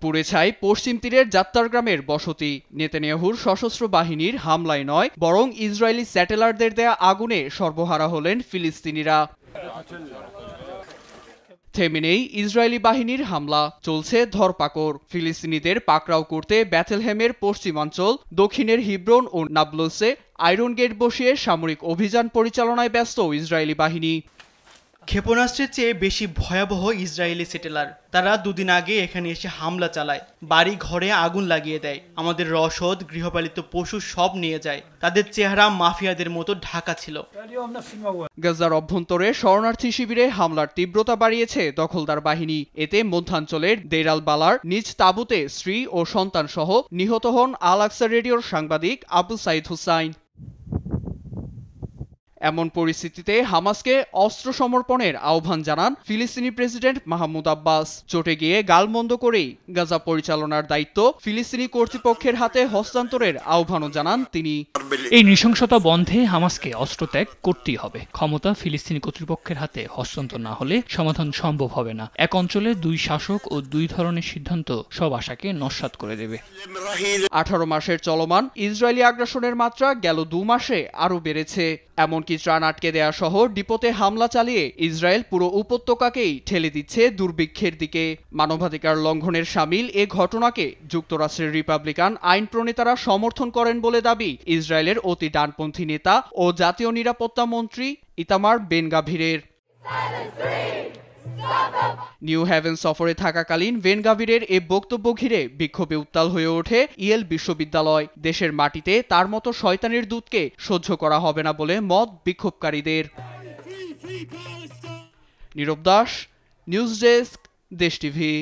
পুড়ে ছাই পশ্চিম তীরের যাত্রাগ্রামের বসতি। নেতানিয়াহুর সশস্ত্র বাহিনীর হামলায় নয়, বরং ইসরায়েলি স্যাটেলারদের দেয়া আগুনে সর্বহারা হলেন ফিলিস্তিনিরা। থেমে নেই ইসরায়েলি বাহিনীর হামলা, চলছে ধরপাকড়। ফিলিস্তিনিদের পাকড়াও করতে বেথলেহেমের পশ্চিমাঞ্চল, দক্ষিণের হিব্রন ও নাবলসে আয়রন গেট বসিয়ে সামরিক অভিযান পরিচালনায় ব্যস্ত ইসরায়েলি বাহিনী। ক্ষেপণাস্ত্রের চেয়ে বেশি ভয়াবহ ইসরায়েলি সেটেলার। তারা দুদিন আগে এখানে এসে হামলা চালায়, বাড়ি ঘরে আগুন লাগিয়ে দেয়, আমাদের রসদ, গৃহপালিত পশু সব নিয়ে যায়। তাদের চেহারা মাফিয়াদের মতো ঢাকা ছিল। গাজার অভ্যন্তরে শরণার্থী শিবিরে হামলার তীব্রতা বাড়িয়েছে দখলদার বাহিনী। এতে মধ্যাঞ্চলের দের আল বালার নিজ তাঁবুতে স্ত্রী ও সন্তান সহ নিহত হন আল আকসা রেডিওর সাংবাদিক আবু সাইদ হুসাইন। এমন পরিস্থিতিতে হামাসকে অস্ত্র সমর্পণের আহ্বান জানান ফিলিস্তিনি প্রেসিডেন্ট মাহমুদ আব্বাস। চটে গিয়ে গালমন্দ করেই গাজা পরিচালনার দায়িত্ব ফিলিস্তিনি কর্তৃপক্ষের হাতে হস্তান্তরের আহ্বানও জানান তিনি। এই নৃশংসতা বন্ধে হামাসকে অস্ত্র ত্যাগ করতেই হবে। ক্ষমতা ফিলিস্তিনি কর্তৃপক্ষের হাতে হস্তান্তর না হলে সমাধান সম্ভব হবে না। এক অঞ্চলে দুই শাসক ও দুই ধরনের সিদ্ধান্ত সব আশাকে নস্যাৎ করে দেবে। 18 মাসের চলমান ইসরায়েলি আগ্রাসনের মাত্রা গেল 2 মাসে আরও বেড়েছে। এমনকি ত্রাণ আটকে দেয়া সহ ডিপোতে হামলা চালিয়ে ইসরায়েল পুরো উপত্যকাকেই ঠেলে দিচ্ছে দুর্ভিক্ষের দিকে। মানবাধিকার লঙ্ঘনের শামিল এ ঘটনাকে যুক্তরাষ্ট্রের রিপাবলিকান আইন প্রণেতারা সমর্থন করেন বলে দাবি ইসরায়েলের অতি ডানপন্থী নেতা ও জাতীয় নিরাপত্তা মন্ত্রী ইতামার বেন গাভিরের। নিউ হ্যাভেন সফরে থাকাকালীন বেন গাভিরের এ বক্তব্য ঘিরে বিক্ষোভে উত্তাল হয়ে ওঠে ইয়েল বিশ্ববিদ্যালয়। দেশের মাটিতে তার মতো শয়তানের দূতকে সহ্য করা হবে না বলে মত বিক্ষোভকারীদের। নীরব দাস, নিউজ ডেস্ক, দেশ টিভি।